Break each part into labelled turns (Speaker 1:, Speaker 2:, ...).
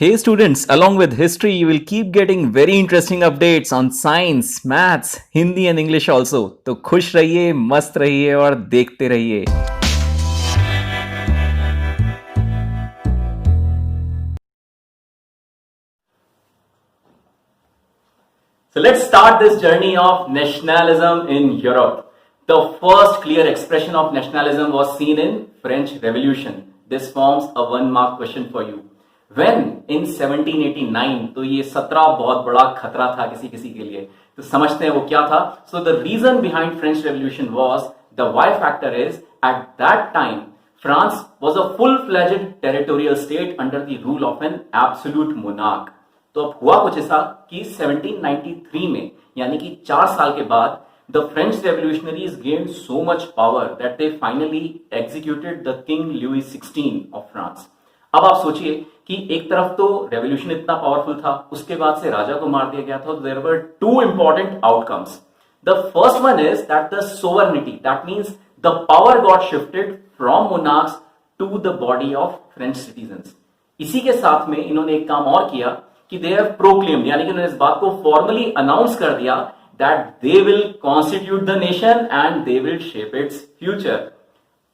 Speaker 1: Hey students, along with history, you will keep getting very interesting updates on science, maths, Hindi and English also. तो खुश रहिए, मस्त रहिए और देखते रहिए. So let's start this journey of nationalism in Europe. The first clear expression of nationalism was seen in French Revolution. This forms a 1 mark question for you. When in 1789, तो ये 17 बहुत बड़ा खतरा था किसी किसी के लिए. तो समझते हैं वो क्या था. So the reason behind French Revolution was, the why factor is, at that time France was a full-fledged territorial state under the rule of an absolute monarch. तो अब हुआ कुछ ऐसा कि 1793 में, यानी कि 4 साल के बाद, the French revolutionaries gained so much power that they finally executed the king Louis 16 of France. अब आप सोचिए कि एक तरफ तो रेवोल्यूशन इतना पावरफुल था, उसके बाद से राजा को मार दिया गया था. There were two important outcomes. The first one is that the sovereignty, that means the power got shifted from monarchs to the body of French citizens. इसी के साथ में इन्होंने एक काम और किया कि दे हैव प्रोक्लेम्ड, यानी कि उन्होंने इस बात को फॉर्मली अनाउंस कर दिया that they will constitute the nation and they will shape its future.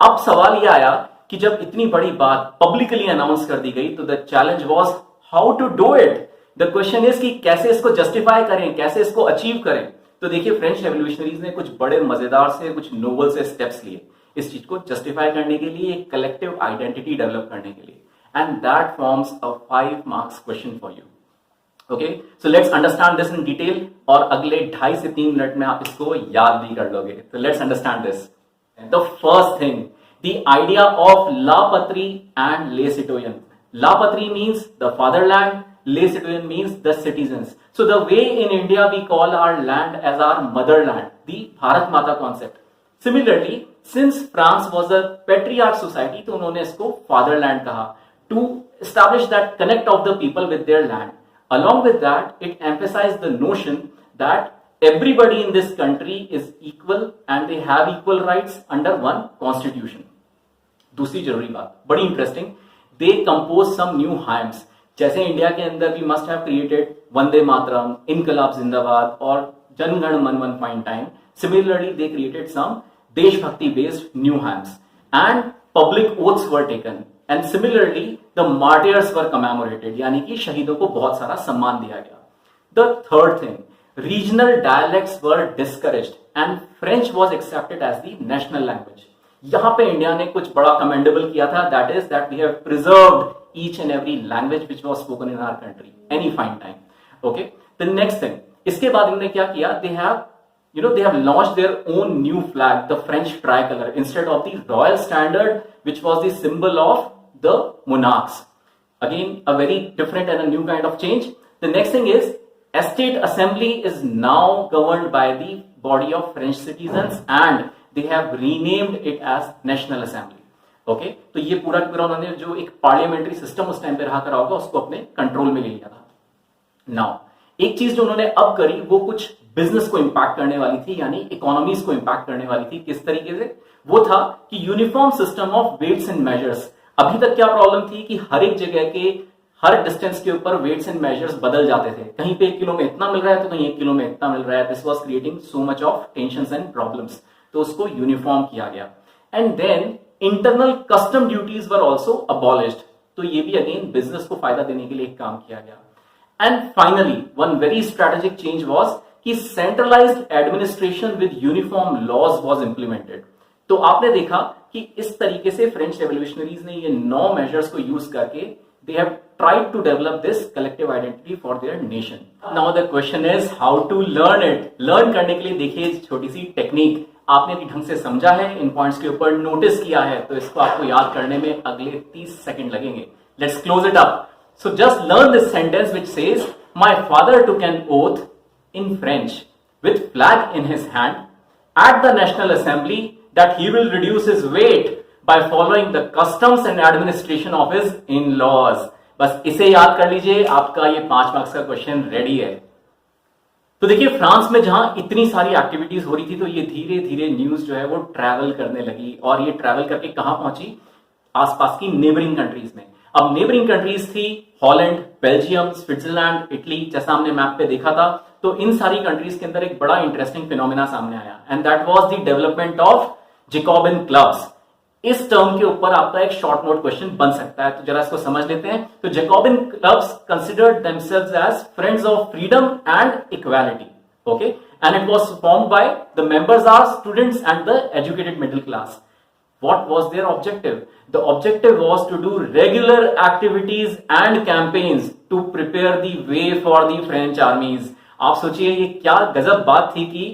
Speaker 1: अब सवाल यह आया कि जब इतनी बड़ी बात पब्लिकली अनाउंस कर दी गई, तो the challenge was how to do it. The question is कि कैसे इसको जस्टिफाई करें, कैसे इसको अचीव करें. तो देखिए, फ्रेंच रेवोल्यूशनरीज ने कुछ बड़े मजेदार से, कुछ नोबल से स्टेप्स लिए इस चीज को जस्टिफाई करने के लिए, एक कलेक्टिव आइडेंटिटी डेवलप करने के लिए. And that forms a 5 marks question for you. Okay, so let's understand this in detail, और अगले 2.5 से 3 मिनट में आप इसको याद भी कर लोगे. तो let's understand this. The first thing, the idea of ला पत्री एंड ले सिटोयन. ला पत्री मीन्स द फादरलैंड, ले सिटोयन means the citizens. So the way in India we call our land as our motherland, the Bharat Mata concept. Similarly, since France was a patriarch society, तो उन्होंने इसको fatherland कहा, to establish that connect of the people with their land. Along with that, it emphasized the notion that everybody in this country is equal and they have equal rights under one constitution. दूसरी जरूरी बात, बड़ी interesting, they composed some new hymns. जैसे India के अंदर we must have created Vande Mataram, इनकलाब जिंदाबाद और जनगण मन one find time. Similarly, they created some देशभक्ति based new hymns and public oaths were taken. And similarly, the martyrs were commemorated, यानी कि शहीदों को बहुत सारा सम्मान दिया गया. The third thing, regional dialects were discouraged and French was accepted as the national language. यहां पे इंडिया ने कुछ बड़ा commendable किया था, that is that we have preserved each and every language which was spoken in our country any fine time. Okay, the next thing, इसके बाद इन्होंने क्या किया, they have launched their own new flag, the French tricolor, instead of the royal standard which was the symbol of the monarchs. Again, a very different and a new kind of change. The next thing is, estate assembly is now governed by the body of French citizens and they have renamed it as National Assembly. Okay, तो ये पूरा उन्होंने जो एक parliamentary system उस time पे रहा करा होगा, उसको अपने कंट्रोल में ले लिया था. नाउ, एक चीज जो उन्होंने अब करी, वो कुछ बिजनेस को इंपैक्ट करने वाली थी, यानी इकोनॉमीज को इंपैक्ट करने वाली थी. किस तरीके से? वो था कि uniform system of weights and measures. अभी तक क्या प्रॉब्लम थी कि हर एक जगह के हर डिस्टेंस के ऊपर वेट्स एंड मेजर्स बदल जाते थे. कहीं पे 1 किलो में इतना मिल रहा है तो कहीं 1 किलो में इतना मिल रहा है. This was creating so much of tensions and problems. तो उसको यूनिफॉर्म किया गया. And then internal custom duties were also abolished. तो ये भी अगेन बिजनेस को फायदा देने के लिए एक काम किया गया. And finally, one very strategic change was कि centralised administration with uniform laws was implemented. तो आपने देखा कि इस तरीके से फ्रेंच रेवोल्यूशनरीज ने ये 9 मेजर्स को यूज करके they have tried to develop this collective identity for their nation. Now the question is how to learn it. Learn करने के लिए देखिए छोटी सी टेक्निक. आपने भी ढंग से समझा है, इन पॉइंट्स के ऊपर नोटिस किया है, तो इसको आपको याद करने में अगले 30 सेकंड लगेंगे. Let's close it up. So just learn this sentence which says, my father took an oath in French with flag in his hand at the National Assembly that he will reduce his weight by following the customs and administration of his in-laws. बस इसे याद कर लीजिए, आपका ये 5 marks का question ready है. तो देखिए, फ्रांस में जहां इतनी सारी एक्टिविटीज हो रही थी, तो ये धीरे धीरे न्यूज जो है वो ट्रैवल करने लगी, और ये ट्रैवल करके कहां पहुंची? आसपास की नेबरिंग कंट्रीज में. अब नेबरिंग कंट्रीज थी हॉलैंड, बेल्जियम, स्विट्जरलैंड, इटली, जैसा हमने मैप पे देखा था। तो इन सारी कंट्रीज के अंदर एक बड़ा इंटरेस्टिंग फिनोमेना सामने आया and that was the development of Jacobian clubs. इस टर्म के ऊपर आपका एक शॉर्ट नोट क्वेश्चन बन सकता है, तो जरा इसको समझ लेते हैं। तो Jacobin clubs considered themselves as friends of freedom and equality, okay, and it was formed by the members are students and the educated middle class. What was their objective? The objective was to do regular activities and campaigns to prepare the way for the French armies. आप सोचिए ये क्या गजब बात थी कि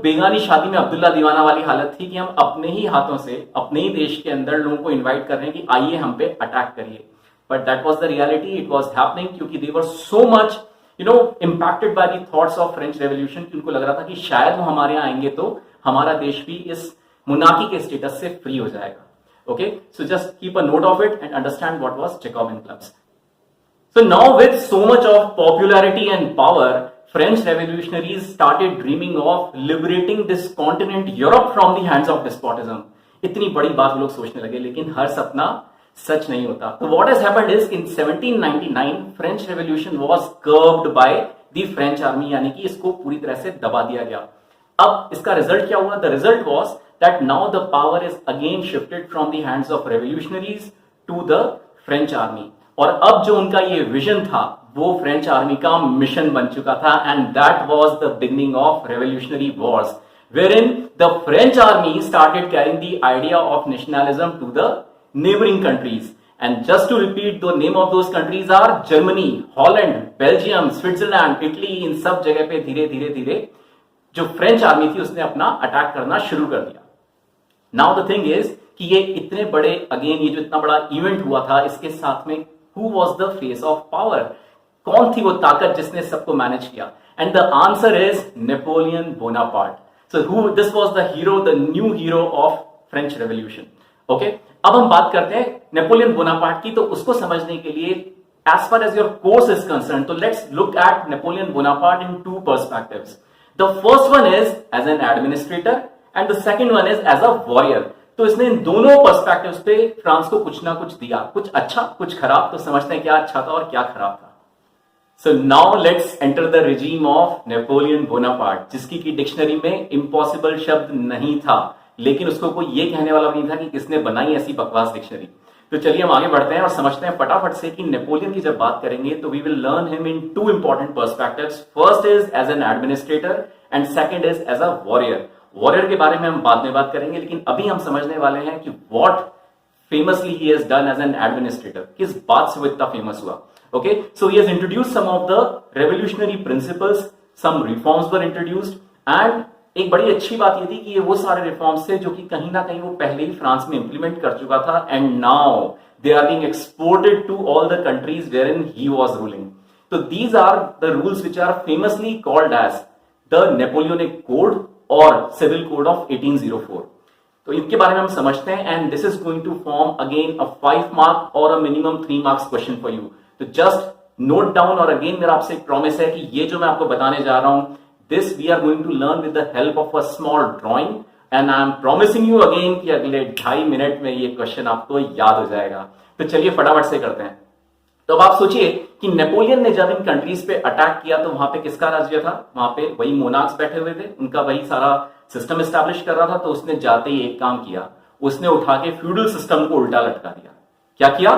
Speaker 1: बेगानी शादी में अब्दुल्ला दीवाना वाली हालत थी कि हम अपने ही हाथों से अपने ही देश के अंदर लोगों को इनवाइट कर रहे हैं कि आइए हम पे अटैक करिए। But that was the reality, it was happening क्योंकि they were so much impacted by the thoughts of French revolution कि उनको लग रहा था कि शायद वो हमारे यहाँ आएंगे तो हमारा देश भी इस मुनाफी के स्टेटस से फ्री हो जाएगा। Okay, so just keep a note of it and understand what was Jacobian clubs. So now with so much of popularity and power, French revolutionaries started dreaming of liberating this continent Europe from the hands of despotism. इतनी बड़ी बात लोग सोचने लगे, लेकिन हर सपना सच नहीं होता। तो what has happened is in 1799 French revolution was curved by the French army, यानी कि इसको पूरी तरह से दबा दिया गया। अब इसका रिजल्ट क्या हुआ? The result was that now the power is again shifted from the hands of revolutionaries to the French army। और अब जो उनका ये विजन था वो फ्रेंच आर्मी का मिशन बन चुका था and that was the beginning of revolutionary Wars wherein the French army started carrying the idea of nationalism to the neighboring countries। And just to repeat, the name of those countries are Germany, Holland, Belgium, Switzerland, Italy। इन सब जगह पे धीरे धीरे धीरे जो French army थी उसने अपना अटैक करना शुरू कर दिया। नाउ द थिंग इज कि ये इतने बड़े अगेन ये जो इतना बड़ा इवेंट हुआ था, इसके साथ में who was the face of power? कौन थी वो ताकत जिसने सबको मैनेज किया? And the answer is Napoleon Bonaparte. So who this was the hero, the new hero of French revolution. Okay, अब हम बात करते हैं नेपोलियन बोनापार्ट की। तो उसको समझने के लिए as far as your course is concern, तो let's look at Napoleon Bonaparte in two perspectives. The first one is as an administrator and the second one is as a warrior. तो इसने इन दोनों पर्सपेक्टिव्स पे France को कुछ ना कुछ दिया, कुछ अच्छा कुछ खराब। तो समझते हैं क्या अच्छा था और क्या खराब था। सो now let's enter the regime of Napoleon Bonaparte, जिसकी की डिक्शनरी में इम्पॉसिबल शब्द नहीं था, लेकिन उसको कोई ये कहने वाला नहीं था कि किसने बनाई ऐसी बकवास डिक्शनरी। तो चलिए हम आगे बढ़ते हैं और समझते हैं फटाफट से कि नेपोलियन की जब बात करेंगे तो we will learn him in two important perspectives. First is as an administrator and second is as a warrior. Warrior के बारे में हम बाद में बात करेंगे, लेकिन अभी हम समझने वाले हैं कि what famously he has done as an administrator, किस बात से वो इतना फेमस हुआ। Okay, so he has introduced some of the revolutionary principles, some reforms were introduced and एक बड़ी अच्छी बात ये थी कि ये वो सारे रिफॉर्म्स थे जो कि कहीं ना कहीं वो पहले ही फ्रांस में इंप्लीमेंट कर चुका था and now they are being exported to all the countries where in he was ruling. तो these are the rules which are famously called as the Napoleonic code और सिविल कोड ऑफ 1804। तो इनके बारे में हम समझते हैं and this is going to form again a 5 mark और a minimum 3 marks question for you. तो जस्ट नोट डाउन, और अगेन मेरा आपसे एक प्रॉमिस है कि ये जो मैं आपको बताने जा रहा हूं, this we are going to learn with the help of a small drawing and I am promising you again कि अगले 2.5 मिनट में ये क्वेश्चन आपको याद हो जाएगा। तो चलिए फटाफट से करते हैं। तो अब आप सोचिए कि नेपोलियन ने जब इन कंट्रीज पे अटैक किया तो वहां पे किसका राज्य था? वहां पे वही मोनार्क्स बैठे हुए थे, उनका वही सारा सिस्टम एस्टैब्लिश कर रहा था। तो उसने जाते ही एक काम किया, उसने उठा के फ्यूडल सिस्टम को उल्टा लटका दिया। क्या किया?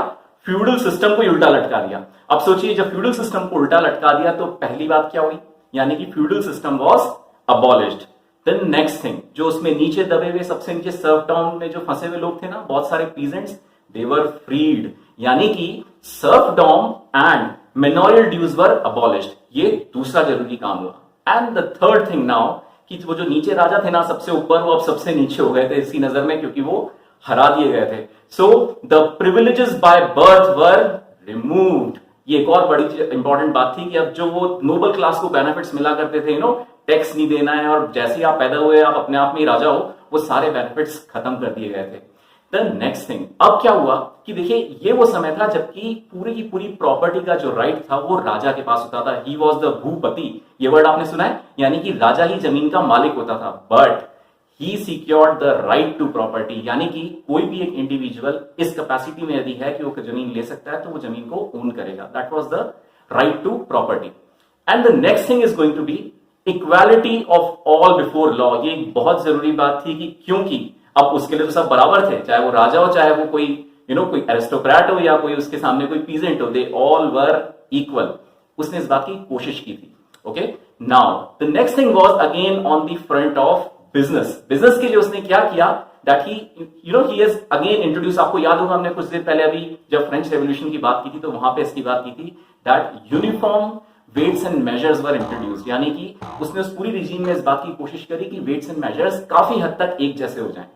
Speaker 1: फ्यूडल सिस्टम को उल्टा लटका दिया। अब सोचिए जब फ्यूडल सिस्टम को उल्टा लटका दिया तो पहली बात क्या हुई, यानी कि feudal system was abolished. Then next thing, जो उसमें नीचे दबे हुए सबसे नीचे सर्फडॉम में जो फंसे हुए लोग थे ना, बहुत सारे पीजेंट्स, दे वर फ्रीड, यानी कि सर्फडॉम and manorial dues were abolished. ये दूसरा जरूरी काम हुआ। And the third thing now कि वो जो नीचे राजा थे ना सबसे ऊपर, वो अब सबसे नीचे हो गए थे इसकी नजर में, क्योंकि वो हरा दिए गए थे। So the privileges by birth were removed. ये एक और बड़ी इंपॉर्टेंट बात थी कि अब जो वो नोबल क्लास को बेनिफिट्स मिला करते थे, टैक्स नहीं देना है और जैसे ही आप पैदा हुए आप अपने आप में ही राजा हो, वो सारे बेनिफिट्स खत्म कर दिए गए थे। द नेक्स्ट थिंग, अब क्या हुआ कि देखिए ये वो समय था जबकि पूरी की पूरी प्रॉपर्टी का जो राइट था वो राजा के पास होता था। ही वॉज द भूपति, ये वर्ड आपने सुना है, यानी कि राजा ही जमीन का मालिक होता था। But he secured the right to property, यानी कि कोई भी एक इंडिविजुअल इस कैपेसिटी में यदि है कि वो जमीन ले सकता है तो वो जमीन को ओन करेगा. That was the right to property. And the next thing is going to be equality of all before law. ये एक बहुत जरूरी बात थी कि क्योंकि अब उसके लिए तो सब बराबर थे, चाहे वो राजा हो चाहे वो कोई कोई एरिस्टोक्रेट हो या कोई उसके सामने कोई पीजेंट हो, दे ऑल वर इक्वल. उसने इस बात की कोशिश की थी. Okay, now the next thing was again on the front of business. Business के लिए उसने क्या किया, that he he has again introduce. आपको याद होगा हमने कुछ देर पहले अभी जब फ्रेंच रेवोल्यूशन की बात की थी तो वहां पे इसकी बात की थी, that uniform weights and measures were introduced. यानी कि उसने उस पूरी रिजीम में इस बात की कोशिश करी कि वेट्स एंड मेजर्स काफी हद तक एक जैसे हो जाएं.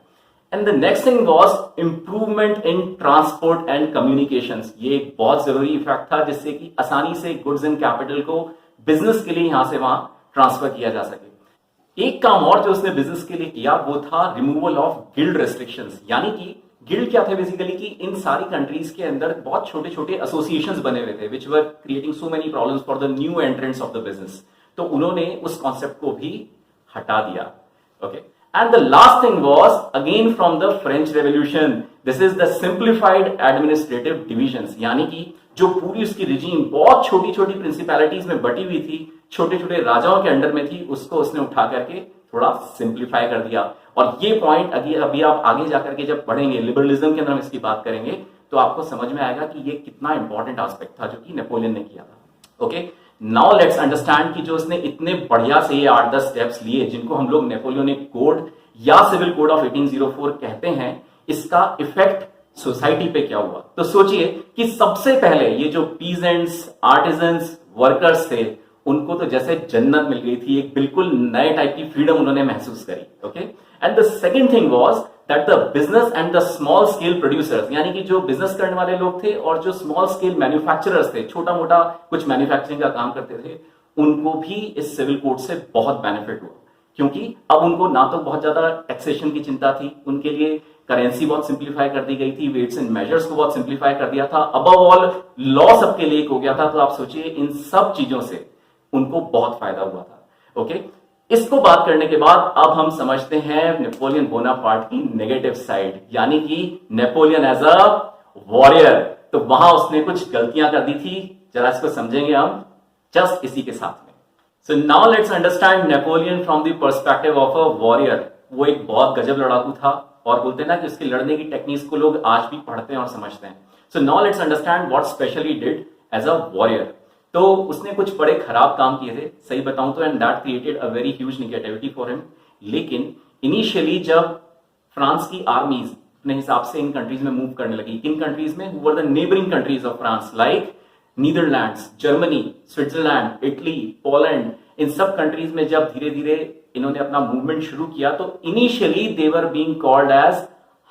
Speaker 1: And the next thing was improvement in transport and communications. ये एक बहुत जरूरी इफेक्ट था जिससे कि आसानी से गुड्स एंड कैपिटल को बिजनेस के लिए यहां से वहां ट्रांसफर किया जा सके. एक काम और जो उसने बिजनेस के लिए किया वो था रिमूवल ऑफ गिल्ड रेस्ट्रिक्शंस. यानी कि गिल्ड क्या थे बेसिकली कि इन सारी कंट्रीज के अंदर बहुत छोटे छोटे एसोसिएशंस बने हुए थे which were creating so many problems for the new entrants of the business. तो उन्होंने उस कॉन्सेप्ट को भी हटा दिया. Okay, and the last thing was again from the French Revolution. This is the simplified administrative divisions. यानी कि जो पूरी उसकी रिजीम बहुत छोटी छोटी प्रिंसिपैलिटीज में बटी हुई थी, छोटे छोटे राजाओं के अंडर में थी, उसको उसने उठा करके थोड़ा सिंप्लीफाई कर दिया. और ये पॉइंट अभी आप आगे जाकर के जब पढ़ेंगे लिबरलिज्म के अंदर हम इसकी बात करेंगे तो आपको समझ में आएगा कि ये कितना इंपॉर्टेंट एस्पेक्ट था जो कि नेपोलियन ने किया था. ओके, नाउ लेट्स अंडरस्टैंड कि जो उसने इतने बढ़िया से ये 8-10 स्टेप्स लिए जिनको हम लोग नेपोलियनिक कोड या सिविल कोड ऑफ 1804 कहते हैं, इसका इफेक्ट सोसाइटी पे क्या हुआ. तो सोचिए कि सबसे पहले ये जो पीजेंट्स, आर्टिजन्स, वर्कर्स थे, उनको तो जैसे जन्नत मिल गई थी. एक बिल्कुल नए टाइप की फ्रीडम उन्होंने महसूस करी. Okay, and the second thing was that the business and the small scale producers, यानी कि जो बिजनेस करने वाले लोग थे और जो स्मॉल स्केल मैन्युफैक्चरर्स थे, छोटा मोटा कुछ मैन्युफैक्चरिंग का काम करते थे, उनको भी इस सिविल कोड से बहुत बेनिफिट हुआ. क्योंकि अब उनको ना तो बहुत ज्यादा टैक्सेशन की चिंता थी, उनके लिए करेंसी बहुत सिंप्लीफाई कर दी गई थी, वेट्स एंड मेजर्स को बहुत सिंप्लीफाई कर दिया था, अबव ऑल लॉ सबके लिए एक हो गया था. तो आप सोचिए इन सब चीजों से उनको बहुत फायदा हुआ था. ओके, इसको बात करने के बाद अब हम समझते हैं नेपोलियन बोनापार्ट की नेगेटिव साइड, यानी कि नेपोलियन एज अ वॉरियर. तो वहां उसने कुछ गलतियां कर दी थी, जरा इसको समझेंगे हम जस्ट इसी के साथ में. सो now let's understand Napoleon from the perspective of a warrior. वो एक बहुत गजब लड़ाकू था और बोलते हैं ना कि उसके लड़ने की टेक्निक्स को लोग आज भी पढ़ते हैं और समझते हैं. So now let's understand what specially did as a warrior. तो उसने कुछ बड़े खराब काम किए थे, सही बताऊं तो, and that created a very huge negativity for him. लेकिन इनिशियली जब फ्रांस की आर्मीज अपने हिसाब से इन कंट्रीज में मूव करने लगी, इन कंट्रीज में were the neighbouring countries of France like Netherlands, Germany, Switzerland, Italy, Poland, इन सब कंट्रीज में जब धीरे धीरे इन्होंने अपना मूवमेंट शुरू किया तो initially they were being called as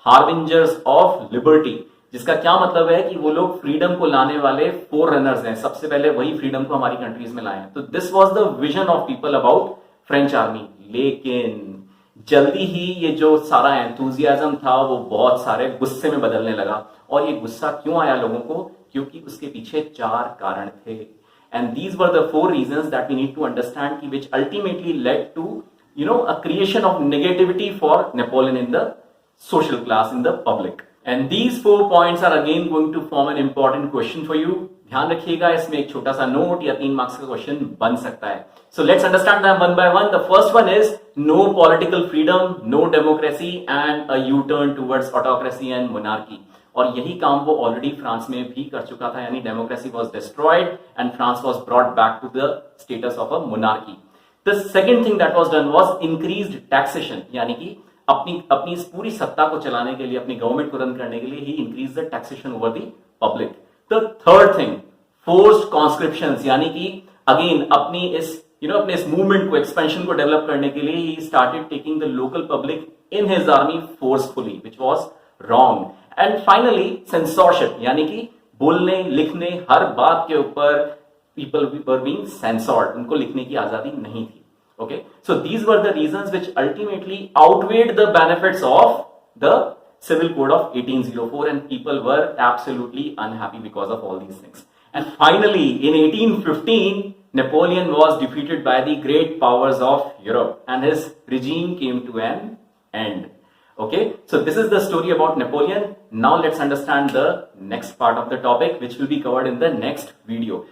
Speaker 1: harbingers of liberty, जिसका क्या मतलब है कि वो लोग फ्रीडम को लाने वाले फोर रनर्स हैं. सबसे पहले वही फ्रीडम को हमारी कंट्रीज में लाए हैं. तो this was the vision of people about French army. लेकिन जल्दी ही ये जो सारा एंथुजियाज्म था वो बहुत सारे गुस्से में बदलने लगा. और ये गुस्सा क्यों आया लोगों को? क्योंकि उसके पीछे 4 कारण थे. And these were the 4 reasons that we need to understand कि which ultimately led to a creation of negativity for Napoleon in the social class, in the public. And these 4 points are again going to form an important question for you. ध्यान रखिएगा, इसमें एक छोटा सा note या 3 marks का question बन सकता है. So let's understand them one by one. The first one is no political freedom, no democracy and a U-turn towards autocracy and monarchy. और यही काम वो ऑलरेडी फ्रांस में भी कर चुका था, यानी democracy was destroyed and France was brought back to the status of a monarchy. The second thing that was done was increased taxation, यानी कि अपनी इस पूरी सत्ता को चलाने के लिए, अपनी गवर्नमेंट को रन करने के लिए ही increase the taxation over the public. The third thing forced conscriptions, यानी कि अगेन अपनी इस मूवमेंट को, एक्सपेंशन को डेवलप करने के लिए he started taking the local public in his army forcefully, which was wrong. And finally censorship, यानी कि बोलने लिखने हर बात के ऊपर पीपल वर बीइंग सेंसर्ड, उनको लिखने की आजादी नहीं थी. Okay, so these were the reasons which ultimately outweighed the benefits of the Civil Code of 1804, and people were absolutely unhappy because of all these things. And finally, in 1815, Napoleon was defeated by the great powers of Europe, and his regime came to an end. Okay, so this is the story about Napoleon. Now let's understand the next part of the topic, which will be covered in the next video.